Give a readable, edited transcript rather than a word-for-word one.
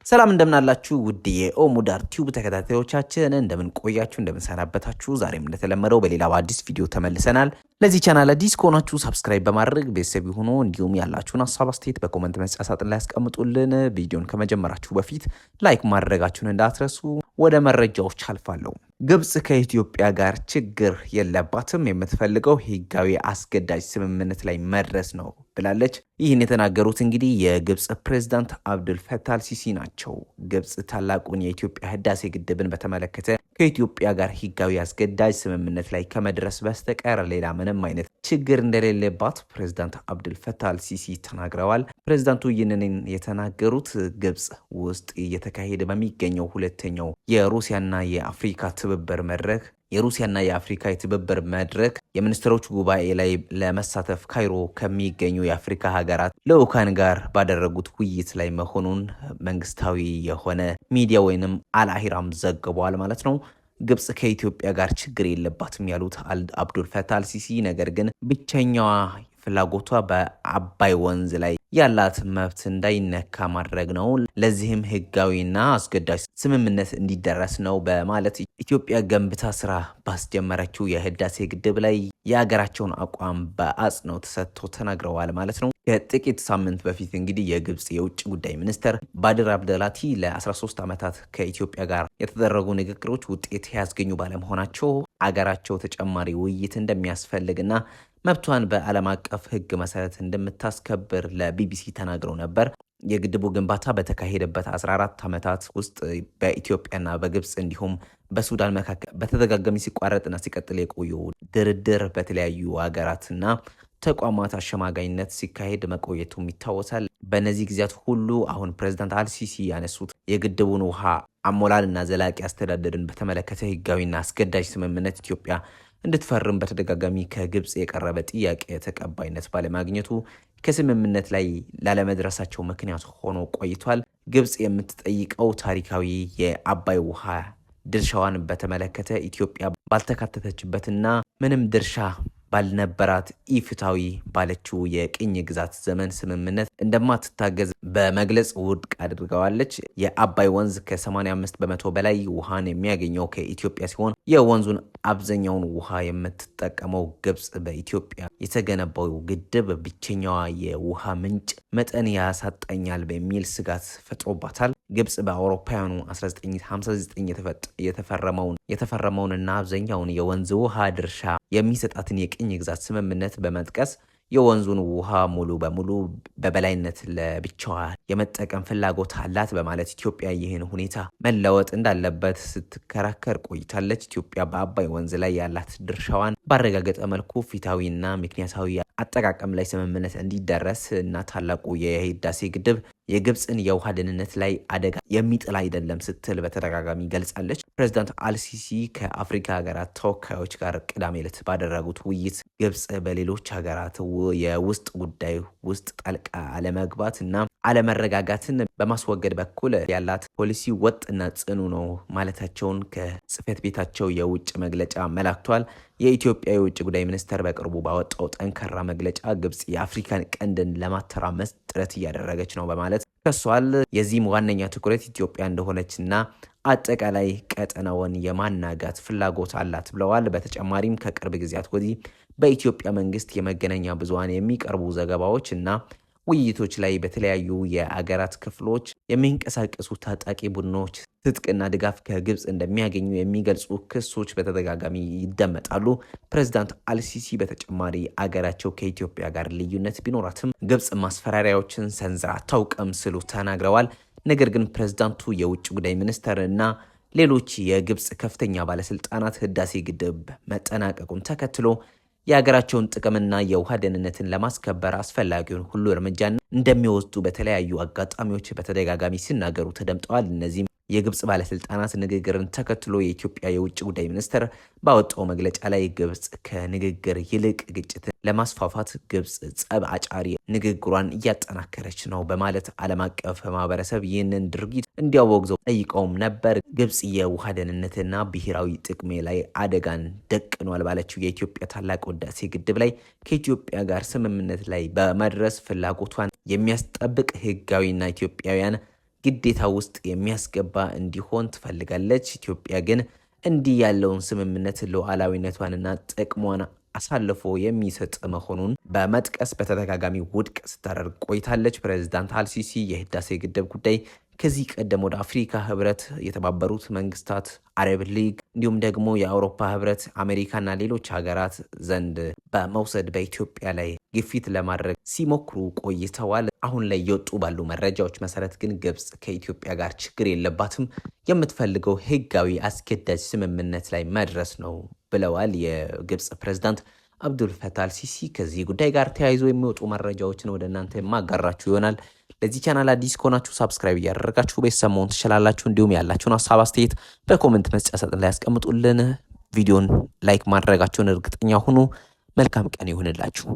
ሰላም እንደምናላችሁ ውድ የኦሙዳር ቲዩብ ተከታታዮቻችን እንደምን ቆያችሁ እንደምን ሰናበታችሁ። ዛሬም እንደተለመደው በሌላ አዲስ ቪዲዮ ተመልሰናል። ለዚህ ቻናል አዲስ ከሆናችሁ ሰብስክራይብ በማድረግ ቤተሰብ ይሁኑ። እንዲሁም ያላችሁን ሐሳብ አስተያየት በኮሜንት መስጫ ሳጥን ላይ ያስቀምጡልን። ቪዲዮን ከመጀመራችሁ በፊት ላይክ ማድረጋችሁን እንዳትረሱ። ወደ መረጃዎች አልፋለሁ። ግብጽ ከኢትዮጵያ ጋር ችግር የለባትም፣ የምትፈልገው ህጋዊ አስገዳጅ ስምምነት ላይ መድረስ ነው ብላለች። ይህን የተናገሩት እንግዲህ የግብጽ ፕሬዝዳንት አብዱል ፈታህ አልሲሲ ናቸው። ግብጽ ታላቁን የኢትዮጵያ ህዳሴ ግድብን በተመለከተ ከኢትዮጵያ ጋር ህጋዊ አስገዳጅ ስምምነት ላይ ከመድረስ በስተቀር ሌላ ምንም አይነት ችግር እንደሌለባት ፕሬዝዳንት አብዱል ፈታህ አልሲሲ ተናግረዋል። ፕሬዝዳንቱ ይህንን የተናገሩት ግብጽ ውስጥ እየተካሄደ በሚገኘው ሁለተኛው የሩሲያና የአፍሪካ ትብብር መድረክ የአፍሪካ የትብብር መድረክ የሚኒስትሮች ጉባኤ ላይ ለመሳተፍ ካይሮ ከሚገኙ የአፍሪካ ሀገራት ልዑካን ጋር ባደረጉት ውይይት ላይ መሆኑን መንግስታዊ የሆነ ሚዲያ ወይንም አልአሂራም ዘግቧል ማለት ነው። ግብጽ ከኢትዮጵያ ጋር ችግር የለባትም ያሉት አብዱል ፈታህ አልሲሲ ነገር ግን ብቸኛዋ ፍላጎቷ በአባይ ወንዝ ላይ ያላት መብት እንዳይነካ ማድረግ ነው። ለዚህም ህጋዊና አስገዳጅ ስምምነት እንዲደረስ ነው በማለት ኢትዮጵያ ገንብታ ስራ ባስጀመረችው የህዳሴ ግድብ ላይ የሀገራቸውን አቋም በአጽንኦት ሰጥተው ተናግረዋል ማለት ነው። ከጥቂት ሳምንት በፊት እንግዲህ የግብጽ የውጭ ጉዳይ ሚኒስትር ባድር አብደላቲ ለ13 ዓመታት ከኢትዮጵያ ጋር የተደረጉ ንግግሮች ውጤት ያስገኙ ባለመሆናቸው አገራቸው ተጨማሪ ውይይት እንደሚያስፈልግና መብቷን በዓለም አቀፍ ህግ መሰረት እንደምታስከብር ለቢቢሲ ተናግረው ነበር። የግድቡ ግንባታ በተካሄደበት 14 ዓመታት ውስጥ በኢትዮጵያና በግብጽ እንዲሁም በሱዳን መካከል በተደጋጋሚ ሲቋረጥና ሲቀጥል የቆየው ድርድር በተለያዩ ሀገራትና ተቋማት አሸማጋይነት ሲካሄድ መቆየቱም ይታወሳል። በእነዚህ ጊዜያት ሁሉ አሁን ፕሬዝዳንት አልሲሲ ያነሱት የግድቡን ውሃ አሞላልና ዘላቂ አስተዳደርን በተመለከተ ህጋዊና አስገዳጅ ስምምነት ኢትዮጵያ እንድትፈርም በተደጋጋሚ ከግብጽ የቀረበ ጥያቄ ተቀባይነት ባለማግኘቱ ከስምምነት ላይ ላለመድረሳቸው ምክንያት ሆኖ ቆይቷል። ግብጽ የምትጠይቀው ታሪካዊ የአባይ ውሃ ድርሻዋን በተመለከተ ኢትዮጵያ ባልተካተተችበትና ምንም ድርሻ ባልነበራት ኢፍታዊ ባለችው የቅኝ ግዛት ዘመን ስምምነት እንደማትታገዝ በመግለጽ ውድቅ አድርገዋለች። የአባይ ወንዝ ከ85 በመቶ በላይ ውሃን የሚያገኘው ከኢትዮጵያ ሲሆን የወንዙን አብዛኛውን ውሃ የምትጠቀመው ግብጽ በኢትዮጵያ የተገነባው ግድብ ብቸኛዋ የውሃ ምንጭ መጠን ያሳጣኛል በሚል ስጋት ፈጥሮባታል። ግብጽ በአውሮፓውያኑ 1959 የተፈረመውንና አብዛኛውን የወንዝ ውሃ ድርሻ የሚሰጣትን የቅኝ ግዛት ስምምነት በመጥቀስ የወንዙን ውሃ ሙሉ በሙሉ በበላይነት ለብቻዋ የመጠቀም ፍላጎት አላት በማለት ኢትዮጵያ ይህን ሁኔታ መለወጥ እንዳለበት ስትከራከር ቆይታለች። ኢትዮጵያ በአባይ ወንዝ ላይ ያላት ድርሻዋን ባረጋገጠ መልኩ ፊታዊና ምክንያታዊ አጠቃቀም ላይ ስምምነት እንዲደረስ እና ታላቁ የህዳሴ ግድብ የግብጽን የውሃ ደህንነት ላይ አደጋ የሚጥል አይደለም ስትል በተደጋጋሚ ገልጻለች። ፕሬዝዳንት አልሲሲ ከአፍሪካ ሀገራት ተወካዮች ጋር ቅዳሜ ዕለት ባደረጉት ውይይት ግብጽ በሌሎች ሀገራት የውስጥ ጉዳይ ውስጥ ጣልቃ አለመግባት እና አለመረጋጋትን በማስወገድ በኩል ያላት ፖሊሲ ወጥና ጽኑ ነው ማለታቸውን ከጽህፈት ቤታቸው የውጭ መግለጫ መላክቷል። የኢትዮጵያ የውጭ ጉዳይ ሚኒስቴር በቅርቡ ባወጣው ጠንካራ መግለጫ ግብጽ የአፍሪካን ቀንድን ለማተራመስ ጥረት እያደረገች ነው በማለት ከሷል። የዚህም ዋነኛ ትኩረት ኢትዮጵያ እንደሆነችና አጠቃላይ ቀጠናውን የማናጋት ፍላጎት አላት ብለዋል። በተጨማሪም ከቅርብ ጊዜያት ወዲህ በኢትዮጵያ መንግስት የመገናኛ ብዙሃን የሚቀርቡ ዘገባዎች እና ውይይቶች ላይ በተለያዩ የአገራት ክፍሎች የሚንቀሳቀሱ ታጣቂ ቡድኖች ትጥቅና ድጋፍ ከግብጽ እንደሚያገኙ የሚገልጹ ክሶች በተደጋጋሚ ይደመጣሉ። ፕሬዝዳንት አልሲሲ በተጨማሪ አገራቸው ከኢትዮጵያ ጋር ልዩነት ቢኖራትም ግብጽ ማስፈራሪያዎችን ሰንዝራ አታውቅም ሲሉ ተናግረዋል። ነገር ግን ፕሬዝዳንቱ የውጭ ጉዳይ ሚኒስትር እና ሌሎች የግብጽ ከፍተኛ ባለስልጣናት ህዳሴ ግድብ መጠናቀቁን ተከትሎ የሀገራቸውን ጥቅምና የውሃ ደህንነትን ለማስከበር አስፈላጊውን ሁሉ እርምጃ እንደሚወስዱ በተለያዩ አጋጣሚዎች በተደጋጋሚ ሲናገሩ ተደምጠዋል። እነዚህም የግብጽ ባለስልጣናት ንግግርን ተከትሎ የኢትዮጵያ የውጭ ጉዳይ ሚኒስትር ባወጣው መግለጫ ላይ ግብጽ ከንግግር ይልቅ ግጭትን ለማስፋፋት ግብጽ ጸብ አጫሪ ንግግሯን እያጠናከረች ነው በማለት ዓለም አቀፍ ማህበረሰብ ይህንን ድርጊት እንዲያወግዘው ጠይቀውም ነበር። ግብጽ የውሃ ደህንነትና ብሔራዊ ጥቅሜ ላይ አደጋን ደቅኗል ባለችው የኢትዮጵያ ታላቅ ህዳሴ ግድብ ላይ ከኢትዮጵያ ጋር ስምምነት ላይ በመድረስ ፍላጎቷን የሚያስጠብቅ ህጋዊና ኢትዮጵያውያን ግዴታ ውስጥ የሚያስገባ እንዲሆን ትፈልጋለች። ኢትዮጵያ ግን እንዲህ ያለውን ስምምነት ሉዓላዊነቷንና ጥቅሟን አሳልፎ የሚሰጥ መሆኑን በመጥቀስ በተደጋጋሚ ውድቅ ስታደርግ ቆይታለች። ፕሬዝዳንት አልሲሲ የህዳሴ ግድብ ጉዳይ ከዚህ ቀደም ወደ አፍሪካ ህብረት፣ የተባበሩት መንግስታት፣ አረብ ሊግ እንዲሁም ደግሞ የአውሮፓ ህብረት፣ አሜሪካና ሌሎች ሀገራት ዘንድ በመውሰድ በኢትዮጵያ ላይ ግፊት ለማድረግ ሲሞክሩ ቆይተዋል። አሁን ላይ የወጡ ባሉ መረጃዎች መሰረት ግን ግብጽ ከኢትዮጵያ ጋር ችግር የለባትም፣ የምትፈልገው ህጋዊ አስገዳጅ ስምምነት ላይ መድረስ ነው ብለዋል የግብጽ ፕሬዝዳንት አብዱልፈታህ አልሲሲ። ከዚህ ጉዳይ ጋር ተያይዞ የሚወጡ መረጃዎችን ወደ እናንተ የማጋራችሁ ይሆናል። ለዚህ ቻናል አዲስ ከሆናችሁ ሳብስክራይብ እያደረጋችሁ ቤተሰብ መሆን ትችላላችሁ። እንዲሁም ያላችሁን ሀሳብ አስተያየት በኮሜንት መስጫ ሳጥን ላይ ያስቀምጡልን። ቪዲዮን ላይክ ማድረጋችሁን እርግጠኛ ሁኑ። መልካም ቀን ይሁንላችሁ።